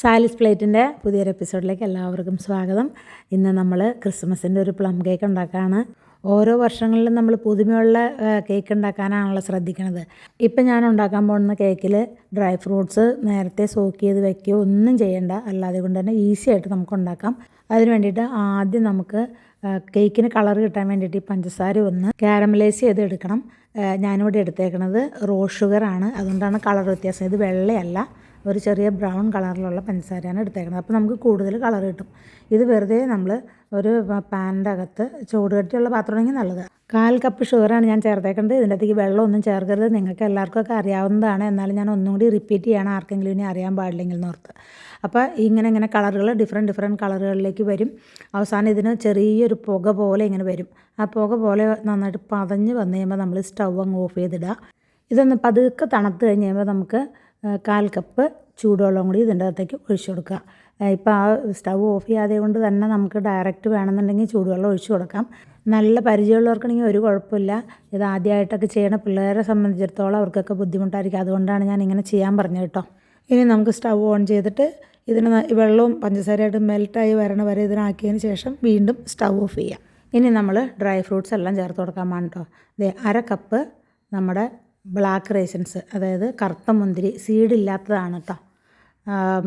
സാലിസ് പ്ലേറ്റിൻ്റെ പുതിയൊരു എപ്പിസോഡിലേക്ക് എല്ലാവർക്കും സ്വാഗതം. ഇന്ന് നമ്മൾ ക്രിസ്മസിൻ്റെ ഒരു പ്ലം കേക്ക് ഉണ്ടാക്കുകയാണ്. ഓരോ വർഷങ്ങളിലും നമ്മൾ പുതുമയുള്ള കേക്ക് ഉണ്ടാക്കാനാണല്ലോ ശ്രദ്ധിക്കുന്നത്. ഇപ്പം ഞാൻ ഉണ്ടാക്കാൻ പോകുന്ന കേക്കിൽ ഡ്രൈ ഫ്രൂട്ട്സ് നേരത്തെ സോക്ക് ചെയ്ത് വെക്കുകയോ ഒന്നും ചെയ്യേണ്ട, അല്ലാതെ കൊണ്ട് തന്നെ ഈസി ആയിട്ട് നമുക്ക് ഉണ്ടാക്കാം. അതിന് വേണ്ടിയിട്ട് ആദ്യം നമുക്ക് കേക്കിന് കളർ കിട്ടാൻ വേണ്ടിയിട്ട് ഈ പഞ്ചസാര ഒന്ന് കാരമലൈസ് ചെയ്ത് എടുക്കണം. ഞാനിവിടെ എടുത്തേക്കുന്നത് റോസ് ഷുഗറാണ്, അതുകൊണ്ടാണ് കളർ വ്യത്യാസം. ഇത് വെള്ളയല്ല, ഒരു ചെറിയ ബ്രൗൺ കളറിലുള്ള പഞ്ചസാരയാണ് എടുത്തേക്കുന്നത്. അപ്പോൾ നമുക്ക് കൂടുതൽ കളർ കിട്ടും. ഇത് വെറുതെ നമ്മൾ ഒരു പാനിൻ്റെ അകത്ത് ചൂടുകട്ടിയുള്ള പാത്രമാണെങ്കിൽ നല്ലത്. 1/4 കപ്പ് ഷുഗറാണ് ഞാൻ ചേർത്തേക്കുന്നത്. ഇതിൻ്റെ അകത്തേക്ക് വെള്ളമൊന്നും ചേർക്കരുത്. നിങ്ങൾക്ക് എല്ലാവർക്കും അറിയാവുന്നതാണ്, എന്നാലും ഞാൻ ഒന്നും കൂടി റിപ്പീറ്റ് ചെയ്യണം, ആർക്കെങ്കിലും ഇനി അറിയാൻ പാടില്ലെങ്കിൽ എന്നോർത്ത്. അപ്പോൾ ഇങ്ങനെ കളറുകൾ ഡിഫറെൻറ്റ് കളറുകളിലേക്ക് വരും. അവസാനം ഇതിന് ചെറിയൊരു പുക പോലെ ഇങ്ങനെ വരും. ആ പുക പോലെ നന്നായിട്ട് പതഞ്ഞ് വന്നു കഴിയുമ്പോൾ നമ്മൾ സ്റ്റൗ അങ്ങ് ഓഫ് ചെയ്തിടുക. ഇതൊന്ന് പതുക്കെ തണുത്ത് കഴിഞ്ഞ് കഴിയുമ്പോൾ നമുക്ക് 1/4 കപ്പ് ചൂടുവെള്ളം കൂടി ഇതിൻ്റെ അകത്തേക്ക് ഒഴിച്ചു കൊടുക്കുക. ഇപ്പോൾ ആ സ്റ്റൗ ഓഫ് ചെയ്യാതെ കൊണ്ട് തന്നെ നമുക്ക് ഡയറക്റ്റ് വേണമെന്നുണ്ടെങ്കിൽ ചൂടുവെള്ളം ഒഴിച്ചു കൊടുക്കാം. നല്ല പരിചയമുള്ളവർക്കാണെങ്കിൽ ഒരു കുഴപ്പമില്ല. ഇത് ആദ്യമായിട്ടൊക്കെ ചെയ്യണ പിള്ളേരെ സംബന്ധിച്ചിടത്തോളം അവർക്കൊക്കെ ബുദ്ധിമുട്ടായിരിക്കും. അതുകൊണ്ടാണ് ഞാൻ ഇങ്ങനെ ചെയ്യാൻ പറഞ്ഞത് കേട്ടോ. ഇനി നമുക്ക് സ്റ്റൗ ഓൺ ചെയ്തിട്ട് ഇതിന് വെള്ളവും പഞ്ചസാരയായിട്ട് മെൽറ്റായി വരണ വരെ ഇതിനാക്കിയതിന് ശേഷം വീണ്ടും സ്റ്റൗ ഓഫ് ചെയ്യാം. ഇനി നമ്മൾ ഡ്രൈ ഫ്രൂട്ട്സ് എല്ലാം ചേർത്ത് കൊടുക്കാൻ കേട്ടോ. 1/2 കപ്പ് നമ്മുടെ ബ്ലാക്ക് റേസിൻസ്, അതായത് കറുത്ത മുന്തിരി, സീഡില്ലാത്തതാണ് കേട്ടോ.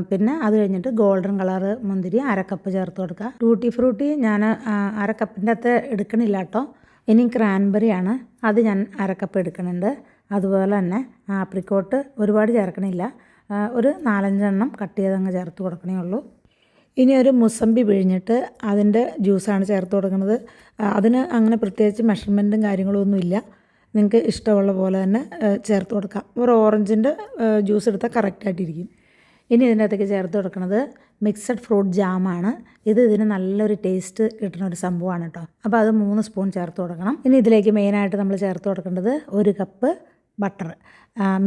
പിന്നെ അത് കഴിഞ്ഞിട്ട് ഗോൾഡൻ കളർ മുന്തിരി 1/2 കപ്പ് ചേർത്ത് കൊടുക്കുക. ടൂട്ടി ഫ്രൂട്ടി ഞാൻ 1/2 കപ്പിൻ്റെ അകത്ത് എടുക്കണില്ല കേട്ടോ. ഇനി ക്രാൻബെറിയാണ്, അത് ഞാൻ 1/2 കപ്പ് എടുക്കുന്നുണ്ട്. അതുപോലെ തന്നെ ആപ്രിക്കോട്ട് ഒരുപാട് ചേർക്കണില്ല, ഒരു 4-5 എണ്ണം കട്ട് ചെയ്തങ്ങ് ചേർത്ത് കൊടുക്കണേ ഉള്ളൂ. ഇനി ഒരു മുസമ്പി പിഴിഞ്ഞിട്ട് അതിൻ്റെ ജ്യൂസാണ് ചേർത്ത് കൊടുക്കുന്നത്. അതിന് അങ്ങനെ പ്രത്യേകിച്ച് മെഷർമെൻറ്റും കാര്യങ്ങളും ഒന്നുമില്ല, നിങ്ങൾക്ക് ഇഷ്ടമുള്ള പോലെ തന്നെ ചേർത്ത് കൊടുക്കാം. ഒരു ഓറഞ്ചിൻ്റെ ജ്യൂസ് എടുത്താൽ കറക്റ്റായിട്ടിരിക്കും. ഇനി ഇതിൻ്റെ അകത്തേക്ക് ചേർത്ത് കൊടുക്കുന്നത് മിക്സഡ് ഫ്രൂട്ട് ജാമാണ്. ഇതിന് നല്ലൊരു ടേസ്റ്റ് കിട്ടുന്ന ഒരു സംഭവമാണ് കേട്ടോ. അപ്പോൾ അത് 3 സ്പൂൺ ചേർത്ത് കൊടുക്കണം. ഇനി ഇതിലേക്ക് മെയിനായിട്ട് നമ്മൾ ചേർത്ത് കൊടുക്കേണ്ടത് 1 കപ്പ് ബട്ടർ,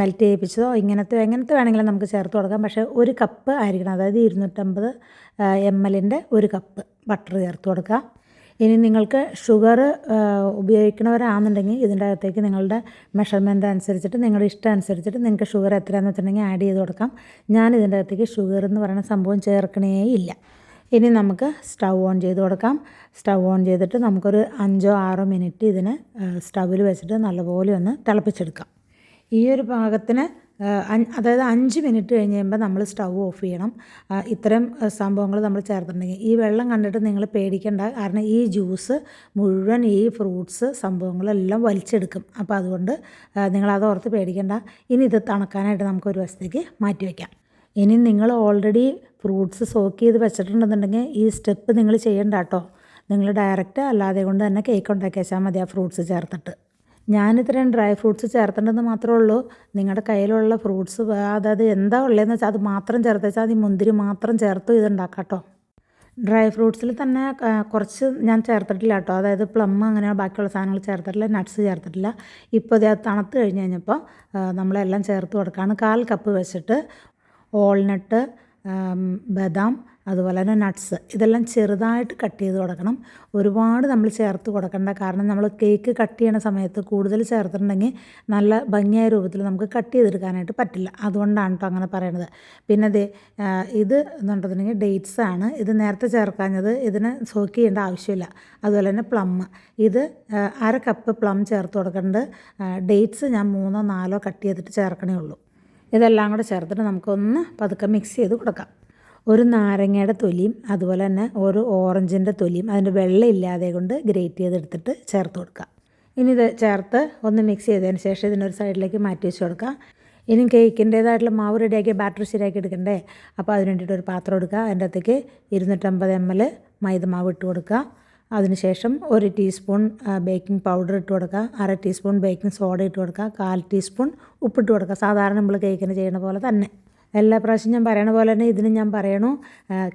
മെൽറ്റ് ചെയ്യിപ്പിച്ചതോ എങ്ങനത്തെ വേണമെങ്കിലും നമുക്ക് ചേർത്ത് കൊടുക്കാം. പക്ഷേ 1 കപ്പ് ആയിരിക്കണം, അതായത് 250 ml 1 കപ്പ് ബട്ടർ ചേർത്ത് കൊടുക്കുക. ഇനി നിങ്ങൾക്ക് ഷുഗർ ഉപയോഗിക്കുന്നവരാണെന്നുണ്ടെങ്കിൽ ഇതിൻ്റെ അകത്തേക്ക് നിങ്ങളുടെ മെഷർമെൻ്റ് അനുസരിച്ചിട്ട്, നിങ്ങളുടെ ഇഷ്ടം അനുസരിച്ചിട്ട് നിങ്ങൾക്ക് ഷുഗർ എത്രയാണെന്ന് വെച്ചിട്ടുണ്ടെങ്കിൽ ആഡ് ചെയ്ത് കൊടുക്കാം. ഞാൻ ഇതിൻ്റെ അകത്തേക്ക് ഷുഗർ എന്ന് പറയുന്ന സംഭവം ചേർക്കണേ ഇല്ല. ഇനി നമുക്ക് സ്റ്റൗ ഓൺ ചെയ്ത് കൊടുക്കാം. സ്റ്റൗ ഓൺ ചെയ്തിട്ട് നമുക്കൊരു 5-6 മിനിറ്റ് ഇതിന് സ്റ്റൗവിൽ വെച്ചിട്ട് നല്ലപോലെ ഒന്ന് തിളപ്പിച്ചെടുക്കാം. ഈ ഒരു പാകത്തിന് അതായത് 5 മിനിറ്റ് കഴിഞ്ഞ് കഴിയുമ്പോൾ നമ്മൾ സ്റ്റൗ ഓഫ് ചെയ്യണം. ഇത്തരം സംഭവങ്ങൾ നമ്മൾ ചേർത്തിട്ടുണ്ടെങ്കിൽ ഈ വെള്ളം കണ്ടിട്ട് നിങ്ങൾ പേടിക്കേണ്ട, കാരണം ഈ ജ്യൂസ് മുഴുവൻ ഈ ഫ്രൂട്ട്സ് സംഭവങ്ങളെല്ലാം വലിച്ചെടുക്കും. അപ്പോൾ അതുകൊണ്ട് നിങ്ങളത് ഓർത്ത് പേടിക്കേണ്ട. ഇനി ഇത് തണുക്കാനായിട്ട് നമുക്കൊരു വശത്തേക്ക് മാറ്റി വയ്ക്കാം. ഇനി നിങ്ങൾ ഓൾറെഡി ഫ്രൂട്ട്സ് സോക്ക് ചെയ്ത് വെച്ചിട്ടുണ്ടെന്നുണ്ടെങ്കിൽ ഈ സ്റ്റെപ്പ് നിങ്ങൾ ചെയ്യേണ്ട കേട്ടോ. നിങ്ങൾ ഡയറക്റ്റ് അല്ലാതെ കൊണ്ട് തന്നെ കേക്ക് ഉണ്ടാക്കി വെച്ചാൽ മതി ആ ഫ്രൂട്ട്സ് ചേർത്തിട്ട്. ഞാനിത്രയും ഡ്രൈ ഫ്രൂട്ട്സ് ചേർത്തേണ്ടതെന്ന് മാത്രമേ ഉള്ളൂ. നിങ്ങളുടെ കയ്യിലുള്ള ഫ്രൂട്ട്സ് അതായത് എന്താ ഉള്ളതെന്ന് വെച്ചാൽ അത് മാത്രം ചേർത്ത് വെച്ചാൽ മതി. മുന്തിരി മാത്രം ചേർത്ത് ഇതുണ്ടാക്കാം കേട്ടോ. ഡ്രൈ ഫ്രൂട്ട്സിൽ തന്നെ കുറച്ച് ഞാൻ ചേർത്തിട്ടില്ല കേട്ടോ, അതായത് പ്ലം അങ്ങനെ ബാക്കിയുള്ള സാധനങ്ങൾ ചേർത്തിട്ടില്ല, നട്ട്സ് ചേർത്തിട്ടില്ല. ഇപ്പോൾ ഇത് തണുത്ത് കഴിഞ്ഞ് കഴിഞ്ഞപ്പോൾ നമ്മളെല്ലാം ചേർത്ത് കൊടുക്കുകയാണ്. 1/4 കപ്പ് വെച്ചിട്ട് വാൾനട്ട്, ബദാം, അതുപോലെ തന്നെ നട്ട്സ് ഇതെല്ലാം ചെറുതായിട്ട് കട്ട് ചെയ്ത് കൊടുക്കണം. ഒരുപാട് നമ്മൾ ചേർത്ത് കൊടുക്കേണ്ട, കാരണം നമ്മൾ കേക്ക് കട്ട് ചെയ്യണ സമയത്ത് കൂടുതൽ ചേർത്തിട്ടുണ്ടെങ്കിൽ നല്ല ഭംഗിയായ രൂപത്തിൽ നമുക്ക് കട്ട് ചെയ്തെടുക്കാനായിട്ട് പറ്റില്ല. അതുകൊണ്ടാണ് കേട്ടോ അങ്ങനെ പറയണത്. പിന്നെ ഇത് എന്നുണ്ടെന്നുണ്ടെങ്കിൽ ഡേറ്റ്സ് ആണ്. ഇത് നേരത്തെ ചേർക്കാഞ്ഞത്, ഇതിന് സോക്ക് ചെയ്യേണ്ട ആവശ്യമില്ല. അതുപോലെ തന്നെ പ്ലം, ഇത് 1/2 കപ്പ് പ്ലം ചേർത്ത് കൊടുക്കേണ്ടത്. ഡേറ്റ്സ് ഞാൻ 3-4 കട്ട് ചെയ്തിട്ട് ചേർക്കണേ ഉള്ളൂ. ഇതെല്ലാം കൂടെ ചേർത്തിട്ട് നമുക്കൊന്ന് പതുക്കെ മിക്സ് ചെയ്ത് കൊടുക്കാം. ഒരു നാരങ്ങയുടെ തൊലിയും അതുപോലെ തന്നെ ഒരു ഓറഞ്ചിൻ്റെ തൊലിയും അതിൻ്റെ വെള്ളം ഇല്ലാതെ കൊണ്ട് ഗ്രേറ്റ് ചെയ്തെടുത്തിട്ട് ചേർത്ത് കൊടുക്കുക. ഇനി ഇത് ചേർത്ത് ഒന്ന് മിക്സ് ചെയ്തതിന് ശേഷം ഇതിനൊരു സൈഡിലേക്ക് മാറ്റി വെച്ച് കൊടുക്കുക. ഇനി കേക്കിൻ്റേതായിട്ടുള്ള മാവ് റെഡിയാക്കി ബാറ്റർ ശരിയാക്കി എടുക്കണ്ടേ. അപ്പോൾ അതിന് വേണ്ടിയിട്ട് ഒരു പാത്രം എടുക്കുക. അതിൻ്റെ അകത്തേക്ക് 250 ml മൈദമാവ് ഇട്ട് കൊടുക്കുക. അതിനുശേഷം 1 ടീസ്പൂൺ ബേക്കിംഗ് പൗഡർ ഇട്ട് കൊടുക്കുക, 1/2 ടീസ്പൂൺ ബേക്കിംഗ് സോഡ ഇട്ട് കൊടുക്കുക, 1/4 ടീസ്പൂൺ ഉപ്പിട്ട് കൊടുക്കുക. സാധാരണ നമ്മൾ കേക്കിന് ചെയ്യുന്ന പോലെ തന്നെ. എല്ലാ പ്രാവശ്യം ഞാൻ പറയണ പോലെ തന്നെ ഇതിന് ഞാൻ പറയണു,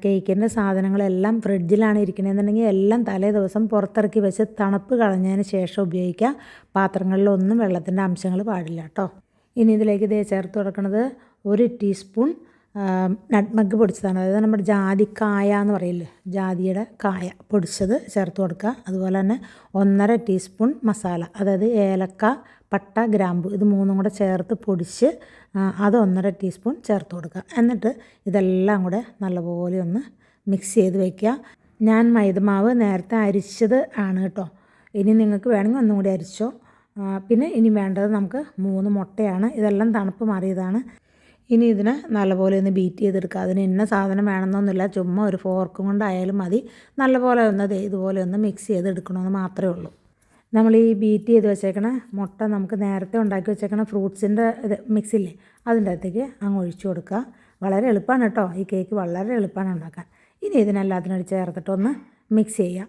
കേക്കിൻ്റെ സാധനങ്ങളെല്ലാം ഫ്രിഡ്ജിലാണ് ഇരിക്കണമെന്നുണ്ടെങ്കിൽ എല്ലാം തലേ ദിവസം പുറത്തിറക്കി വെച്ച് തണുപ്പ് കളഞ്ഞതിന് ശേഷം ഉപയോഗിക്കുക. പാത്രങ്ങളിലൊന്നും വെള്ളത്തിൻ്റെ അംശങ്ങൾ പാടില്ല കേട്ടോ. ഇനി ഇതിലേക്ക് ചേർത്ത് കൊടുക്കുന്നത് 1 ടീസ്പൂൺ നട്ട്മഗ് പൊടിച്ചതാണ്, അതായത് നമ്മുടെ ജാതിക്കായ എന്ന് പറയില്ലേ, ജാതിയുടെ കായ പൊടിച്ചത് ചേർത്ത് കൊടുക്കുക. അതുപോലെ തന്നെ 1.5 ടീസ്പൂൺ മസാല, അതായത് ഏലക്ക, പട്ട, ഗ്രാമ്പു, ഇത് 3 കൂടെ ചേർത്ത് പൊടിച്ച് അത് 1.5 ടീസ്പൂൺ ചേർത്ത് കൊടുക്കുക. എന്നിട്ട് ഇതെല്ലാം കൂടെ നല്ലപോലെ ഒന്ന് മിക്സ് ചെയ്ത് വയ്ക്കുക. ഞാൻ മൈദമാവ് നേരത്തെ അരിച്ചത് ആണ് കേട്ടോ. ഇനി നിങ്ങൾക്ക് വേണമെങ്കിൽ ഒന്നും കൂടി അരിച്ചോ. പിന്നെ ഇനി വേണ്ടത് നമുക്ക് 3 മുട്ടയാണ്. ഇതെല്ലാം തണുപ്പ് മാറിയതാണ്. ഇനി ഇതിനെ നല്ലപോലെ ഒന്ന് ബീറ്റ് ചെയ്തെടുക്കുക. അതിന് ഇന്ന സാധനം വേണമെന്നൊന്നുമില്ല, ചുമ്മാ ഒരു ഫോർക്കും കൊണ്ടായാലും മതി. നല്ലപോലെ ഒന്ന് ഇതുപോലെ ഒന്ന് മിക്സ് ചെയ്തെടുക്കണമെന്ന് മാത്രമേ ഉള്ളൂ. നമ്മൾ ഈ ബീറ്റ് ചെയ്ത് വെച്ചേക്കണ മുട്ട നമുക്ക് നേരത്തെ ഉണ്ടാക്കി വെച്ചേക്കണ ഫ്രൂട്ട്സിൻ്റെ മിക്സില്ലേ അതിൻ്റെ അകത്തേക്ക് അങ്ങ് ഒഴിച്ചു കൊടുക്കുക. വളരെ എളുപ്പമാണ് കേട്ടോ, ഈ കേക്ക് വളരെ എളുപ്പമാണ് ഉണ്ടാക്കാൻ. ഇനി ഇതിനെല്ലാത്തിനും ചേർത്തിട്ടൊന്ന് മിക്സ് ചെയ്യുക.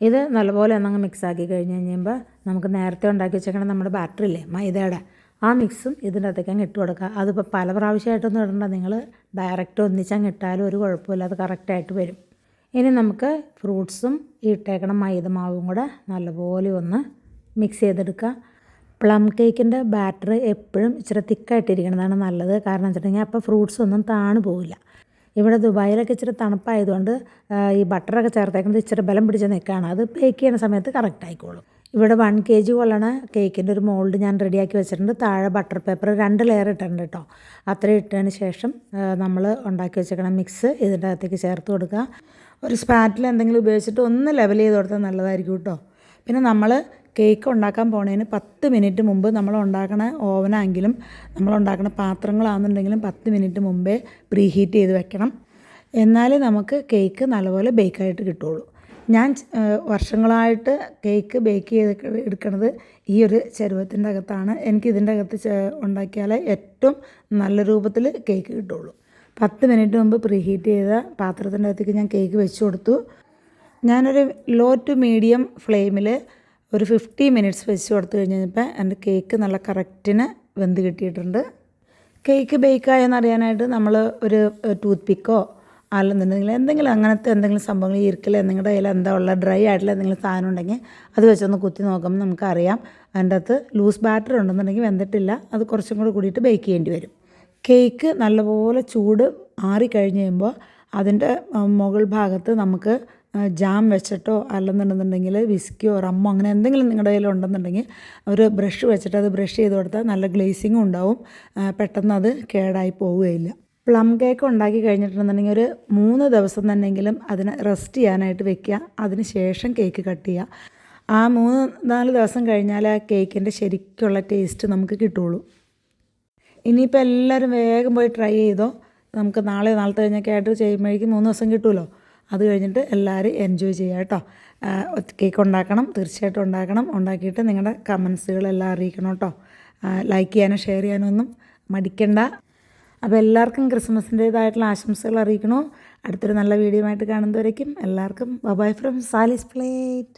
ഇത് നല്ലപോലെ ഒന്നങ്ങ് മിക്സാക്കി കഴിഞ്ഞ് കഴിയുമ്പോൾ നമുക്ക് നേരത്തെ ഉണ്ടാക്കി വെച്ചേക്കണം നമ്മുടെ ബാറ്ററില്ലേ മൈദയുടെ, ആ മിക്സും ഇതിൻ്റെ അകത്തേക്ക് അങ്ങ് ഇട്ട് കൊടുക്കുക. അതിപ്പോൾ പല പ്രാവശ്യമായിട്ടൊന്നും ഇടണ്ട, നിങ്ങൾ ഡയറക്റ്റ് ഒന്നിച്ചങ്ങ് ഇട്ടാലും ഒരു കുഴപ്പമില്ല, അത് കറക്റ്റായിട്ട് വരും. ഇനി നമുക്ക് ഫ്രൂട്ട്സും ഈ ഇട്ടേക്കണം മൈദമാവും കൂടെ നല്ലപോലെ ഒന്ന് മിക്സ് ചെയ്തെടുക്കുക. പ്ലം കേക്കിൻ്റെ ബാറ്റർ എപ്പോഴും ഇച്ചിരി തിക്കായിട്ടിരിക്കണതാണ് നല്ലത്. കാരണം വെച്ചിട്ടുണ്ടെങ്കിൽ അപ്പോൾ ഫ്രൂട്ട്സ് ഒന്നും താണു പോവില്ല. ഇവിടെ ദുബായിലൊക്കെ ഇച്ചിരി തണുപ്പായതുകൊണ്ട് ഈ ബട്ടറൊക്കെ ചേർത്തേക്കുന്നത് ഇച്ചിരി ബലം പിടിച്ച് നിൽക്കുകയാണ്. അത് ബേക്ക് ചെയ്യുന്ന സമയത്ത് കറക്റ്റ് ആയിക്കോളും. ഇവിടെ 1 kg കൊള്ളണ കേക്കിൻ്റെ ഒരു മോൾഡ് ഞാൻ റെഡിയാക്കി വെച്ചിട്ടുണ്ട്. താഴെ ബട്ടർ പേപ്പർ 2 ലെയർ ഇട്ടിട്ടുണ്ട് കേട്ടോ. അത്രയും ഇട്ടതിന് ശേഷം നമ്മൾ ഉണ്ടാക്കി വെച്ചേക്കണം മിക്സ് ഇതിൻ്റെ അകത്തേക്ക് ചേർത്ത് കൊടുക്കുക. ഒരു സ്പാറ്റിൽ എന്തെങ്കിലും ഉപയോഗിച്ചിട്ട് ഒന്ന് ലെവൽ ചെയ്ത് കൊടുത്താൽ നല്ലതായിരിക്കും കേട്ടോ. പിന്നെ നമ്മൾ കേക്ക് ഉണ്ടാക്കാൻ പോണതിന് 10 മിനിറ്റ് മുമ്പ് നമ്മൾ ഉണ്ടാക്കണ ഓവനാണെങ്കിലും നമ്മൾ ഉണ്ടാക്കണ പാത്രങ്ങളാണെന്നുണ്ടെങ്കിലും 10 മിനിറ്റ് മുമ്പേ പ്രീ ഹീറ്റ് ചെയ്ത് വെക്കണം. എന്നാലേ നമുക്ക് കേക്ക് നല്ലപോലെ ബേക്കായിട്ട് കിട്ടുള്ളൂ. ഞാൻ വർഷങ്ങളായിട്ട് കേക്ക് ബേക്ക് ചെയ്ത് എടുക്കുന്നത് ഈ ഒരു ചരുവത്തിൻ്റെ അകത്താണ്. എനിക്കിതിൻ്റെ അകത്ത് ഉണ്ടാക്കിയാലേ ഏറ്റവും നല്ല രൂപത്തിൽ കേക്ക് കിട്ടുള്ളൂ. 10 മിനിറ്റ് മുമ്പ് പ്രീ ഹീറ്റ് ചെയ്ത പാത്രത്തിൻ്റെ അകത്തേക്ക് ഞാൻ കേക്ക് വെച്ച് കൊടുത്തു. ഞാനൊരു ലോ ടു മീഡിയം ഫ്ലെയിമിൽ ഒരു 50 മിനിറ്റ്സ് വെച്ച് കൊടുത്തു കഴിഞ്ഞപ്പോൾ എൻ്റെ കേക്ക് നല്ല കറക്റ്റിന് വെന്ത് കിട്ടിയിട്ടുണ്ട്. കേക്ക് ബേക്കായെന്ന് അറിയാനായിട്ട് നമ്മൾ ഒരു ടൂത്ത് പിക്കോ അല്ലെന്നുണ്ടെങ്കിൽ എന്തെങ്കിലും അങ്ങനത്തെ എന്തെങ്കിലും സംഭവങ്ങൾ ഈർക്കൽ നിങ്ങളുടെ കയ്യിൽ എന്താ ഉള്ള ഡ്രൈ ആയിട്ടുള്ള എന്തെങ്കിലും സാധനം ഉണ്ടെങ്കിൽ അത് വെച്ചൊന്ന് കുത്തി നോക്കുമ്പോൾ നമുക്കറിയാം അതിൻ്റെ അകത്ത് ലൂസ് ബാറ്റർ ഉണ്ടെന്നുണ്ടെങ്കിൽ വെന്തിട്ടില്ല, അത് കുറച്ചും കൂടി കൂടിയിട്ട് ബേക്ക് ചെയ്യേണ്ടി വരും. കേക്ക് നല്ലപോലെ ചൂട് ആറിക്കഴിഞ്ഞ് കഴിയുമ്പോൾ അതിൻ്റെ മുകൾ ഭാഗത്ത് നമുക്ക് ജാം വെച്ചിട്ടോ അല്ലെന്നുണ്ടെന്നുണ്ടെങ്കിൽ വിസ്കിയോ റമ്മോ അങ്ങനെ എന്തെങ്കിലും നിങ്ങളുടെ കയ്യിൽ ഉണ്ടെന്നുണ്ടെങ്കിൽ ഒരു ബ്രഷ് വെച്ചിട്ട് അത് ബ്രഷ് ചെയ്ത് കൊടുത്താൽ നല്ല ഗ്ലേസിങ്ങും ഉണ്ടാവും, പെട്ടെന്ന് അത് കേടായി പോവുകയില്ല. പ്ലം കേക്ക് ഉണ്ടാക്കി കഴിഞ്ഞിട്ടുണ്ടെന്നുണ്ടെങ്കിൽ ഒരു 3 ദിവസം തന്നെയെങ്കിലും അതിനെ റെസ്റ്റ് ചെയ്യാനായിട്ട് വെക്കുക. അതിന് ശേഷം കേക്ക് കട്ട് ചെയ്യുക. ആ 3-4 ദിവസം കഴിഞ്ഞാൽ ആ കേക്കിൻ്റെ ശരിക്കുള്ള ടേസ്റ്റ് നമുക്ക് കിട്ടുള്ളൂ. ഇനിയിപ്പോൾ എല്ലാവരും വേഗം പോയി ട്രൈ ചെയ്തോ. നമുക്ക് നാളത്തെ കഴിഞ്ഞൊക്കെ ആയിട്ട് ചെയ്യുമ്പോഴേക്കും 3 ദിവസം കിട്ടുമല്ലോ. അത് കഴിഞ്ഞിട്ട് എല്ലാവരും എൻജോയ് ചെയ്യുക കേട്ടോ. കേക്ക് ഉണ്ടാക്കണം, തീർച്ചയായിട്ടും ഉണ്ടാക്കണം. ഉണ്ടാക്കിയിട്ട് നിങ്ങളുടെ കമൻസുകളെല്ലാം അറിയിക്കണം കേട്ടോ. ലൈക്ക് ചെയ്യാനും ഷെയർ ചെയ്യാനും ഒന്നും മടിക്കണ്ട. അപ്പോൾ എല്ലാവർക്കും ക്രിസ്മസിൻ്റേതായിട്ടുള്ള ആശംസകൾ അറിയിക്കണോ. അടുത്തൊരു നല്ല വീഡിയോ ആയിട്ട് കാണുന്നതുവരേക്കും എല്ലാവർക്കും ബൈ ഫ്രം സാലീസ് പ്ലേറ്റ്.